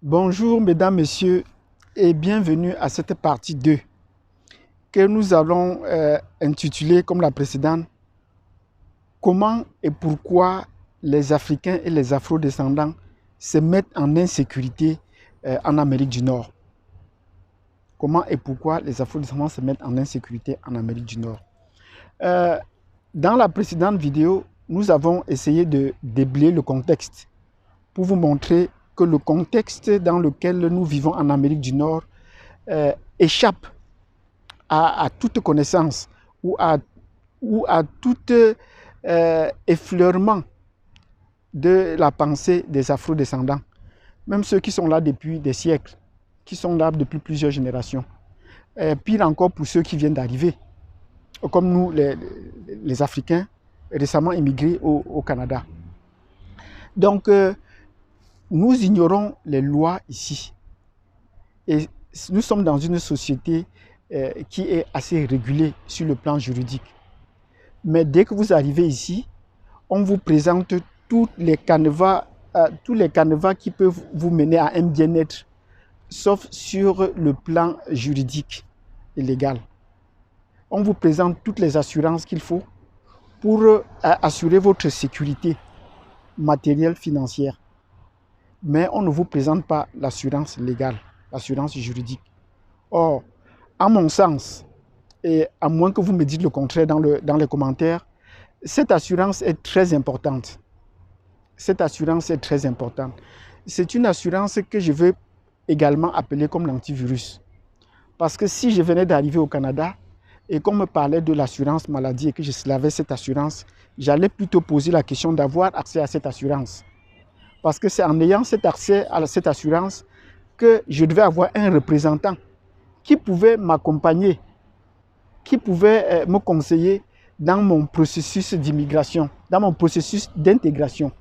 Bonjour mesdames, messieurs et bienvenue à cette partie 2 que nous allons intituler comme la précédente comment et pourquoi les Africains et les Afro-descendants se mettent en insécurité en Amérique du Nord. Comment et pourquoi les Afro-descendants se mettent en insécurité en Amérique du Nord. Dans la précédente vidéo, nous avons essayé de déblayer le contexte pour vous montrer que le contexte dans lequel nous vivons en Amérique du Nord échappe à toute connaissance ou à tout effleurement de la pensée des Afro-descendants. Même ceux qui sont là depuis des siècles, qui sont là depuis plusieurs générations. Pire encore pour ceux qui viennent d'arriver, comme nous, les Africains récemment immigrés au Canada. Donc, nous ignorons les lois ici. Et nous sommes dans une société qui est assez régulée sur le plan juridique. Mais dès que vous arrivez ici, on vous présente tous les canevas qui peuvent vous mener à un bien-être, sauf sur le plan juridique et légal. On vous présente toutes les assurances qu'il faut pour assurer votre sécurité matérielle, financière. Mais on ne vous présente pas l'assurance légale, l'assurance juridique. Or, à mon sens, et à moins que vous me dites le contraire dans les commentaires, cette assurance est très importante. Cette assurance est très importante. C'est une assurance que je veux également appeler comme l'antivirus. Parce que si je venais d'arriver au Canada et qu'on me parlait de l'assurance maladie et que je savais cette assurance, j'allais plutôt poser la question d'avoir accès à cette assurance. Parce que c'est en ayant cet accès à cette assurance que je devais avoir un représentant qui pouvait m'accompagner, qui pouvait me conseiller dans mon processus d'immigration, dans mon processus d'intégration,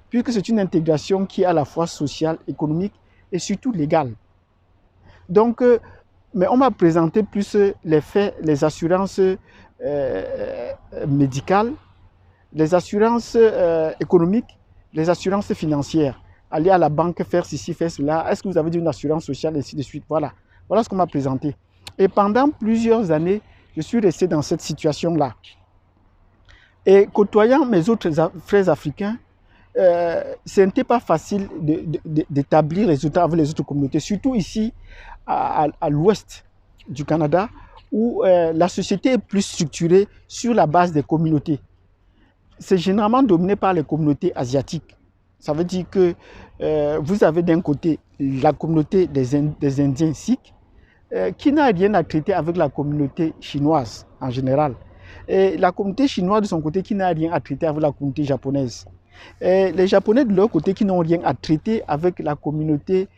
puisque c'est une intégration qui est à la fois sociale, économique et surtout légale. Donc, mais on m'a présenté plus les faits, les assurances médicales, les assurances économiques, les assurances financières. Aller à la banque, faire ceci, faire cela. Est-ce que vous avez une assurance sociale, et ainsi de suite. Voilà. Voilà ce qu'on m'a présenté. Et pendant plusieurs années, je suis resté dans cette situation-là. Et côtoyant mes autres frères africains, ce n'était pas facile d'établir les résultats avec les autres communautés, surtout ici à l'ouest du Canada, où la société est plus structurée sur la base des communautés. C'est généralement dominé par les communautés asiatiques. Ça veut dire que vous avez d'un côté la communauté des Indiens sikhs, qui n'a rien à traiter avec la communauté chinoise en général. Et la communauté chinoise de son côté qui n'a rien à traiter avec la communauté japonaise. Et les Japonais de leur côté qui n'ont rien à traiter avec la communauté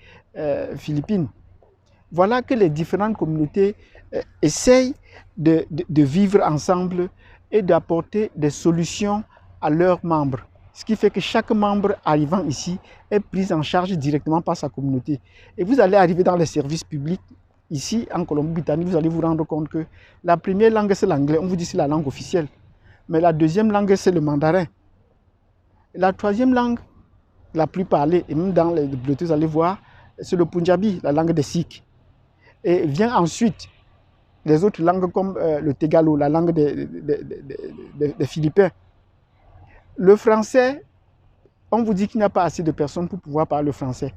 philippine. Voilà que les différentes communautés essayent de vivre ensemble et d'apporter des solutions à leurs membres. Ce qui fait que chaque membre arrivant ici est pris en charge directement par sa communauté. Et vous allez arriver dans les services publics, ici en Colombie-Britannique, vous allez vous rendre compte que la première langue c'est l'anglais, on vous dit c'est la langue officielle. Mais la deuxième langue c'est le mandarin. La troisième langue, la plus parlée, et même dans les bibliothèques, vous allez voir, c'est le Punjabi, la langue des Sikhs. Et vient ensuite les autres langues comme le Tegalo, la langue des Philippins. Le français, on vous dit qu'il n'y a pas assez de personnes pour pouvoir parler le français.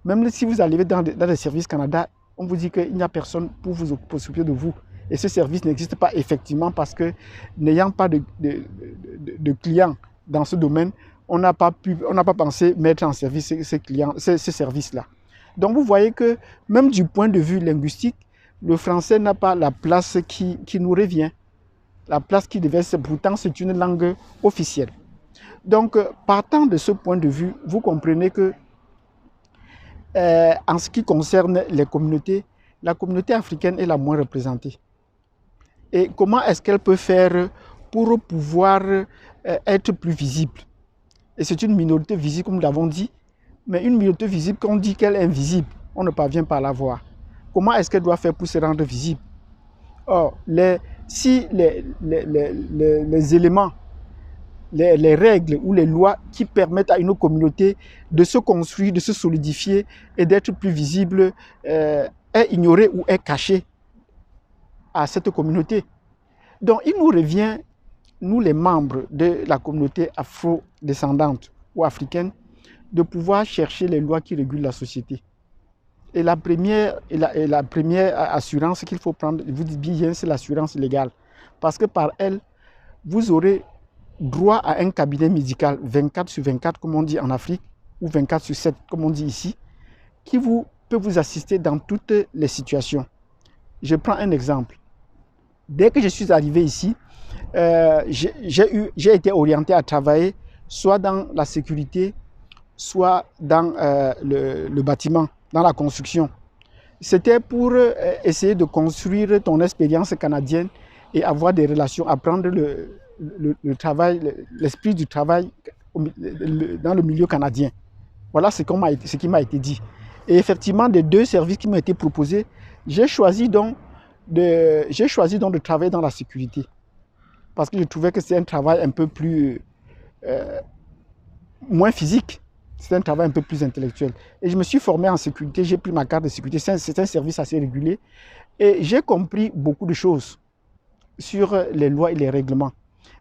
Même si vous arrivez dans les services Canada, on vous dit qu'il n'y a personne pour s'occuper de vous. Et ce service n'existe pas effectivement parce que n'ayant pas de clients dans ce domaine, on n'a pas pensé mettre en service ces services-là. Donc vous voyez que même du point de vue linguistique, le français n'a pas la place qui nous revient. La place qui devait être, pourtant c'est une langue officielle. Donc partant de ce point de vue, vous comprenez que en ce qui concerne les communautés, la communauté africaine est la moins représentée. Et comment est-ce qu'elle peut faire pour pouvoir être plus visible? Et c'est une minorité visible, comme nous l'avons dit, mais une minorité visible, quand on dit qu'elle est invisible, on ne parvient pas à la voir. Comment est-ce qu'elle doit faire pour se rendre visible? Or, si les éléments les règles ou les lois qui permettent à une communauté de se construire, de se solidifier et d'être plus visible est ignorée ou est cachée à cette communauté. Donc il nous revient, nous les membres de la communauté afro-descendante ou africaine, de pouvoir chercher les lois qui régulent la société. Et la première assurance qu'il faut prendre, vous dites bien, c'est l'assurance légale. Parce que par elle, vous aurez droit à un cabinet médical 24/24, comme on dit en Afrique, ou 24/7, comme on dit ici, qui peut vous assister dans toutes les situations. Je prends un exemple. Dès que je suis arrivé ici, j'ai été orienté à travailler soit dans la sécurité, soit dans le bâtiment, dans la construction. C'était pour essayer de construire ton expérience canadienne et avoir des relations, apprendre le travail, l'esprit du travail dans le milieu canadien. Voilà ce qui m'a été dit. Et effectivement, des deux services qui m'ont été proposés, j'ai choisi donc de travailler dans la sécurité. Parce que je trouvais que c'est un travail un peu plus moins physique. C'est un travail un peu plus intellectuel. Et je me suis formé en sécurité, j'ai pris ma carte de sécurité. C'est un service assez régulier. Et j'ai compris beaucoup de choses sur les lois et les règlements.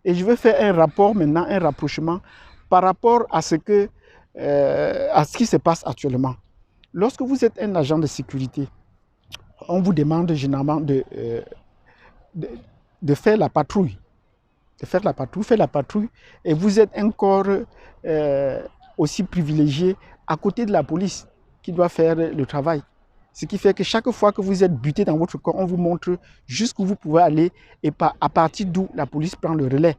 Et je veux faire un rapport maintenant, un rapprochement par rapport à ce qui se passe actuellement. Lorsque vous êtes un agent de sécurité, on vous demande généralement de faire la patrouille. Faire la patrouille, et vous êtes un corps aussi privilégié à côté de la police qui doit faire le travail. Ce qui fait que chaque fois que vous êtes buté dans votre corps, on vous montre jusqu'où vous pouvez aller et à partir d'où la police prend le relais.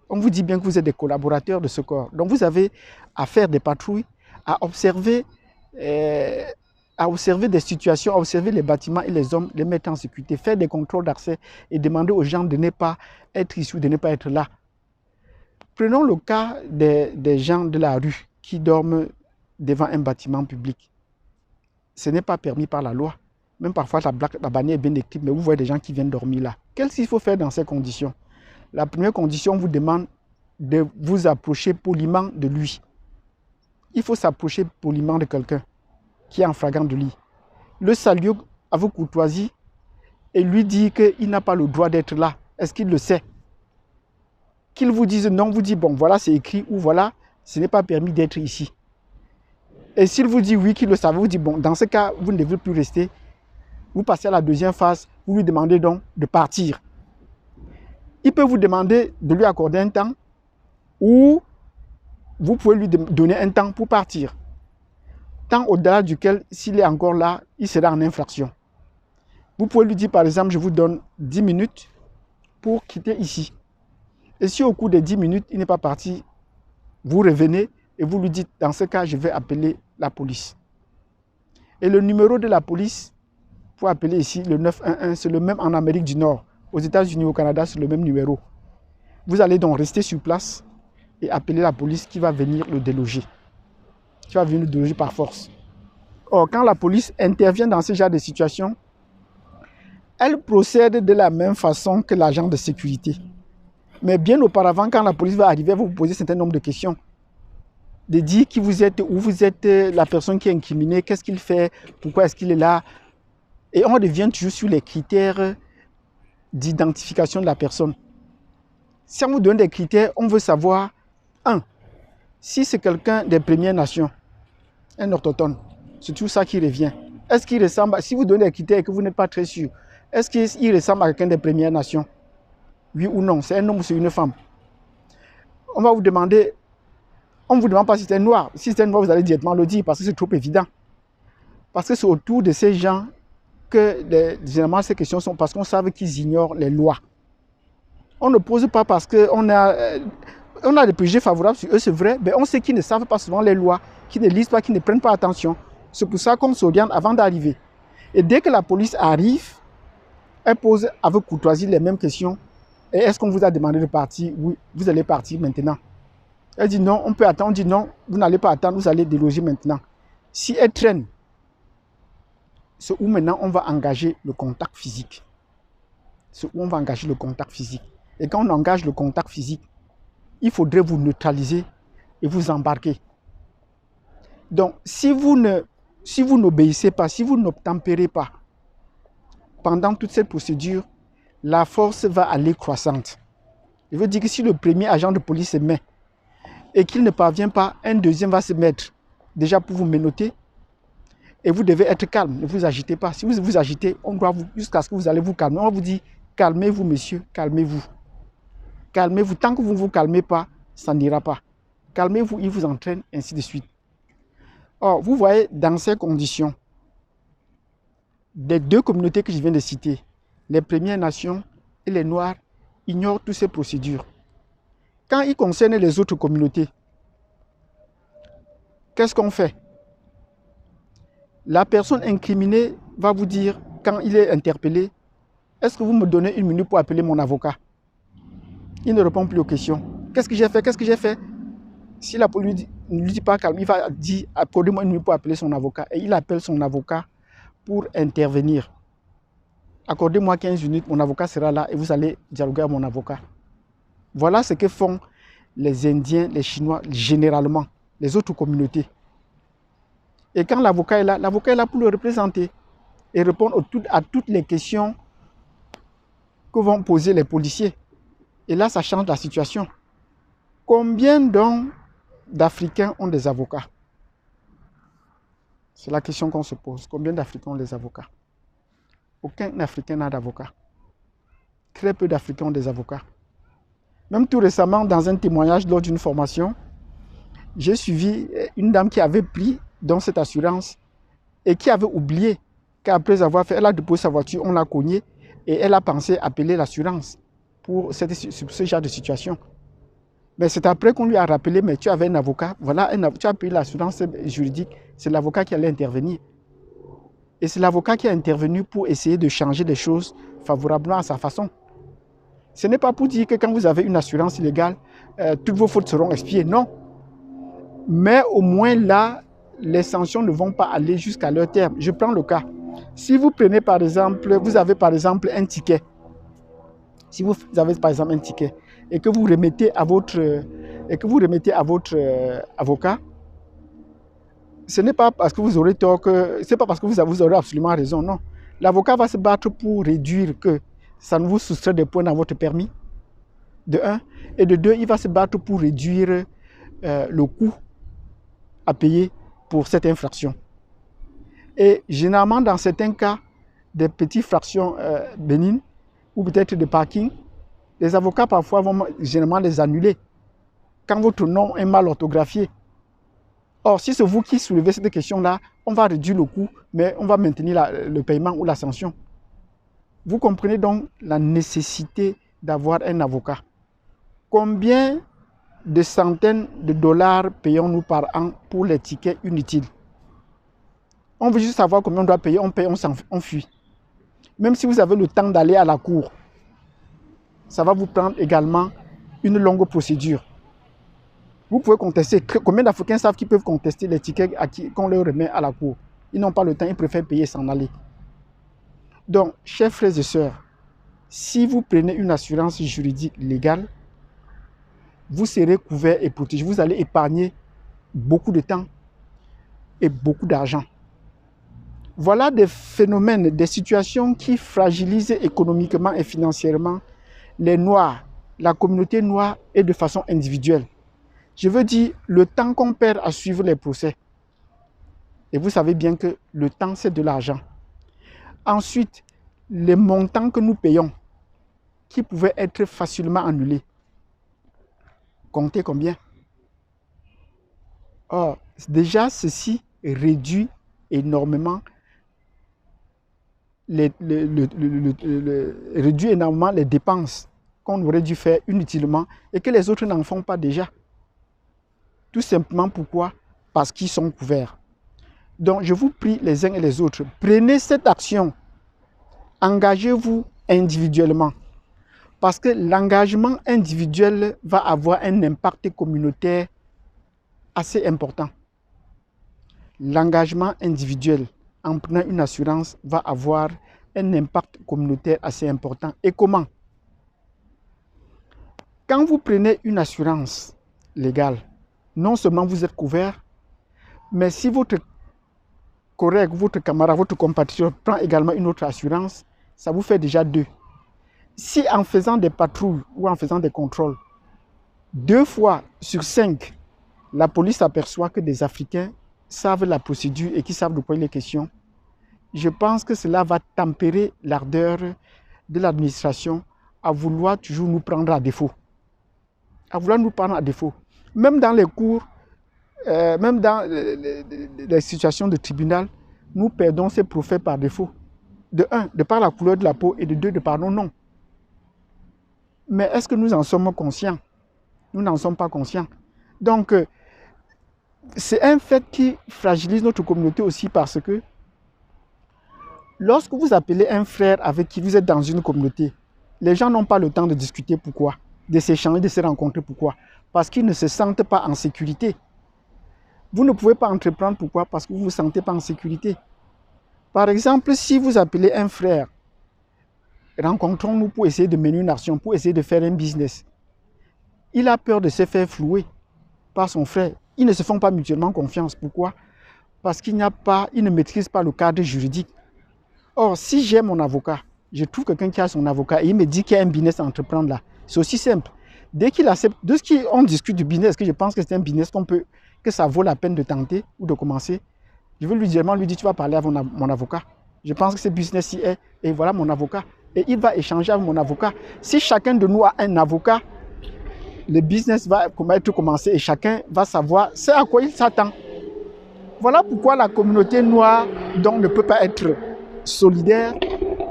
On vous dit bien que vous êtes des collaborateurs de ce corps. Donc vous avez à faire des patrouilles, à observer des situations, à observer les bâtiments et les hommes, les mettre en sécurité, faire des contrôles d'accès et demander aux gens de ne pas être ici ou de ne pas être là. Prenons le cas des gens de la rue qui dorment devant un bâtiment public. Ce n'est pas permis par la loi. Même parfois, la bannière est bien écrite, mais vous voyez des gens qui viennent dormir là. Qu'est-ce qu'il faut faire dans ces conditions? La première condition, on vous demande de vous approcher poliment de lui. Il faut s'approcher poliment de quelqu'un qui est en flagrant délit. Le saluer avec courtoisie et lui dire qu'il n'a pas le droit d'être là. Est-ce qu'il le sait? Qu'il vous dise non, vous dit bon, voilà, c'est écrit, ou voilà, ce n'est pas permis d'être ici. Et s'il vous dit oui, qu'il le savait, vous dit bon, dans ce cas, vous ne devez plus rester. Vous passez à la deuxième phase, vous lui demandez donc de partir. Il peut vous demander de lui accorder un temps, ou vous pouvez lui donner un temps pour partir. Temps au-delà duquel, s'il est encore là, il sera en infraction. Vous pouvez lui dire, par exemple, je vous donne 10 minutes pour quitter ici. Et si au cours des 10 minutes, il n'est pas parti, vous revenez et vous lui dites, dans ce cas, je vais appeler la police. Et le numéro de la police, pour appeler ici, le 911, c'est le même en Amérique du Nord. Aux États-Unis, au Canada, c'est le même numéro. Vous allez donc rester sur place et appeler la police qui va venir le déloger. Qui va venir le déloger par force. Or, quand la police intervient dans ce genre de situation, elle procède de la même façon que l'agent de sécurité. Mais bien auparavant, quand la police va arriver, elle va vous poser un certain nombre de questions. De dire qui vous êtes, où vous êtes, la personne qui est incriminée, qu'est-ce qu'il fait, pourquoi est-ce qu'il est là. Et on revient toujours sur les critères d'identification de la personne. Si on vous donne des critères, on veut savoir, si c'est quelqu'un des Premières Nations, un autochtone, c'est tout ça qui revient. Est-ce qu'il ressemble, si vous donnez des critères et que vous n'êtes pas très sûr, est-ce qu'il ressemble à quelqu'un des Premières Nations? Oui ou non, c'est un homme ou c'est une femme? On va vous demander, on ne vous demande pas si c'est un noir. Si c'est un noir, vous allez directement le dire parce que c'est trop évident. Parce que c'est autour de ces gens que généralement ces questions sont parce qu'on sait qu'ils ignorent les lois. On ne pose pas parce qu'on a des préjugés favorables sur eux, c'est vrai, mais on sait qu'ils ne savent pas souvent les lois, qu'ils ne lisent pas, qu'ils ne prennent pas attention. C'est pour ça qu'on s'oriente avant d'arriver. Et dès que la police arrive, elle pose avec courtoisie les mêmes questions. Et est-ce qu'on vous a demandé de partir? Oui, vous allez partir maintenant. Elle dit non, on peut attendre. On dit non, vous n'allez pas attendre, vous allez déloger maintenant. Si elle traîne, c'est où maintenant on va engager le contact physique. C'est où on va engager le contact physique. Et quand on engage le contact physique, il faudrait vous neutraliser et vous embarquer. Donc, si vous n'obéissez pas, si vous n'obtempérez pas, pendant toute cette procédure, la force va aller croissante. Je veux dire que si le premier agent de police se met et qu'il ne parvient pas, un deuxième va se mettre déjà pour vous menotter et vous devez être calme, ne vous agitez pas. Si vous vous agitez, on doit vous, jusqu'à ce que vous allez vous calmer. On va vous dire, calmez-vous monsieur, calmez-vous. Calmez-vous, tant que vous ne vous calmez pas, ça n'ira pas. Calmez-vous, il vous entraîne, ainsi de suite. Or, vous voyez, dans ces conditions, des deux communautés que je viens de citer, les Premières Nations et les Noirs, ignorent toutes ces procédures. Quand il concerne les autres communautés, qu'est-ce qu'on fait? La personne incriminée va vous dire, quand il est interpellé, est-ce que vous me donnez une minute pour appeler mon avocat? Il ne répond plus aux questions. Qu'est-ce que j'ai fait? Qu'est-ce que j'ai fait? Si la police ne lui dit pas calme, il va dire, accordez-moi une minute pour appeler son avocat. Et il appelle son avocat pour intervenir. Accordez-moi 15 minutes, mon avocat sera là et vous allez dialoguer à mon avocat. Voilà ce que font les Indiens, les Chinois, généralement, les autres communautés. Et quand l'avocat est là pour le représenter et répondre à toutes les questions que vont poser les policiers. Et là, ça change la situation. Combien donc d'Africains ont des avocats? C'est la question qu'on se pose. Combien d'Africains ont des avocats? Aucun Africain n'a d'avocat. Très peu d'Africains ont des avocats. Même tout récemment, dans un témoignage lors d'une formation, j'ai suivi une dame qui avait pris dans cette assurance et qui avait oublié qu'après avoir fait, elle a déposé sa voiture, on l'a cognée et elle a pensé appeler l'assurance pour ce genre de situation. Mais c'est après qu'on lui a rappelé, mais tu avais un avocat, voilà, tu as payé l'assurance juridique, c'est l'avocat qui allait intervenir. Et c'est l'avocat qui a intervenu pour essayer de changer les choses favorablement à sa façon. Ce n'est pas pour dire que quand vous avez une assurance illégale, toutes vos fautes seront expiées, non. Mais au moins là, les sanctions ne vont pas aller jusqu'à leur terme. Je prends le cas. Si vous prenez par exemple, vous avez par exemple un ticket. Si vous avez par exemple un ticket et que vous remettez à votre, avocat, ce n'est pas parce que vous aurez tort que, c'est pas parce que vous aurez absolument raison, non. L'avocat va se battre pour réduire que ça ne vous soustrait des points dans votre permis, de un. Et de deux, il va se battre pour réduire le coût à payer pour cette infraction. Et généralement, dans certains cas, des petites fractions bénignes ou peut-être de parking, les avocats parfois vont généralement les annuler quand votre nom est mal orthographié. Or, si c'est vous qui soulevez cette question-là, on va réduire le coût, mais on va maintenir le paiement ou la sanction. Vous comprenez donc la nécessité d'avoir un avocat. Combien de centaines de dollars payons-nous par an pour les tickets inutiles? On veut juste savoir combien on doit payer, on paye, on fuit. Même si vous avez le temps d'aller à la cour, ça va vous prendre également une longue procédure. Vous pouvez contester. Combien d'Africains savent qu'ils peuvent contester les tickets qu'on leur remet à la cour? Ils n'ont pas le temps, ils préfèrent payer sans aller. Donc, chers frères et sœurs, si vous prenez une assurance juridique légale, vous serez couverts et protégés. Vous allez épargner beaucoup de temps et beaucoup d'argent. Voilà des phénomènes, des situations qui fragilisent économiquement et financièrement les Noirs, la communauté noire et de façon individuelle. Je veux dire, le temps qu'on perd à suivre les procès. Et vous savez bien que le temps, c'est de l'argent. Ensuite, les montants que nous payons, qui pouvaient être facilement annulés. Comptez combien? Or, déjà, ceci réduit énormément les dépenses qu'on aurait dû faire inutilement et que les autres n'en font pas déjà. Tout simplement pourquoi? Parce qu'ils sont couverts. Donc, je vous prie les uns et les autres, prenez cette action. Engagez-vous individuellement. Parce que l'engagement individuel va avoir un impact communautaire assez important. L'engagement individuel en prenant une assurance va avoir un impact communautaire assez important. Et comment? Quand vous prenez une assurance légale, non seulement vous êtes couvert, mais si votre collègue, votre camarade, votre compatriote prend également une autre assurance, ça vous fait déjà 2. Si en faisant des patrouilles ou en faisant des contrôles, 2 fois sur 5, la police aperçoit que des Africains savent la procédure et qui savent de quoi il est question, je pense que cela va tempérer l'ardeur de l'administration à vouloir toujours nous prendre à défaut. Même dans les cours, même dans les situations de tribunal, nous perdons ces procès par défaut. De 1, de par la couleur de la peau, et de 2, de par nos noms. Mais est-ce que nous en sommes conscients? Nous n'en sommes pas conscients. Donc, c'est un fait qui fragilise notre communauté aussi parce que lorsque vous appelez un frère avec qui vous êtes dans une communauté, les gens n'ont pas le temps de discuter. Pourquoi? De s'échanger, de se rencontrer. Pourquoi? Parce qu'ils ne se sentent pas en sécurité. Vous ne pouvez pas entreprendre. Pourquoi? Parce que vous ne vous sentez pas en sécurité. Par exemple, si vous appelez un frère, rencontrons-nous pour essayer de mener une action, pour essayer de faire un business. Il a peur de se faire flouer par son frère. Ils ne se font pas mutuellement confiance. Pourquoi? Parce qu'il ne maîtrise pas le cadre juridique. Or, si j'ai mon avocat, je trouve quelqu'un qui a son avocat et il me dit qu'il y a un business à entreprendre là. C'est aussi simple. Dès qu'il accepte, de ce qu'on discute du business, que je pense que c'est un business que ça vaut la peine de tenter ou de commencer, je vais lui dire, tu vas parler à mon avocat. Je pense que ce business-ci est, et voilà mon avocat. Et il va échanger avec mon avocat. Si chacun de nous a un avocat, le business va être commencé et chacun va savoir ce à quoi il s'attend. Voilà pourquoi la communauté noire donc, ne peut pas être solidaire.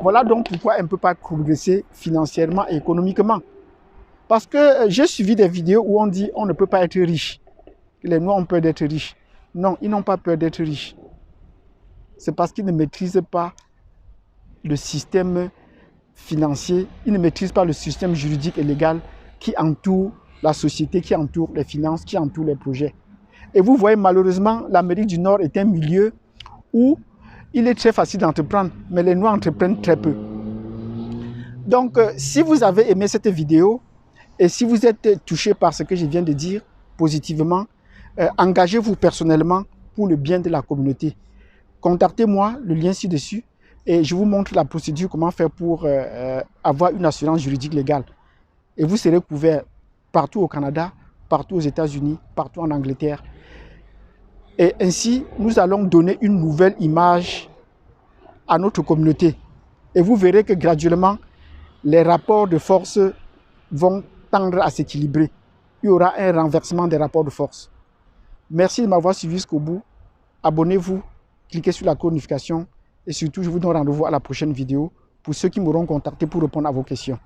Voilà donc pourquoi elle ne peut pas progresser financièrement et économiquement. Parce que j'ai suivi des vidéos où on dit on ne peut pas être riche. Les Noirs ont peur d'être riches. Non, ils n'ont pas peur d'être riches. C'est parce qu'ils ne maîtrisent pas le système financier, ils ne maîtrisent pas le système juridique et légal qui entoure la société, qui entoure les finances, qui entoure les projets. Et vous voyez, malheureusement, l'Amérique du Nord est un milieu où il est très facile d'entreprendre, mais les Noirs entreprennent très peu. Donc, si vous avez aimé cette vidéo et si vous êtes touché par ce que je viens de dire positivement, engagez-vous personnellement pour le bien de la communauté. Contactez-moi, le lien ci-dessus, et je vous montre la procédure, comment faire pour avoir une assurance juridique légale. Et vous serez couvert partout au Canada, partout aux États-Unis, partout en Angleterre. Et ainsi, nous allons donner une nouvelle image à notre communauté. Et vous verrez que graduellement, les rapports de force vont tendre à s'équilibrer. Il y aura un renversement des rapports de force. Merci de m'avoir suivi jusqu'au bout. Abonnez-vous, cliquez sur la notification et surtout, je vous donne rendez-vous à la prochaine vidéo pour ceux qui m'auront contacté pour répondre à vos questions.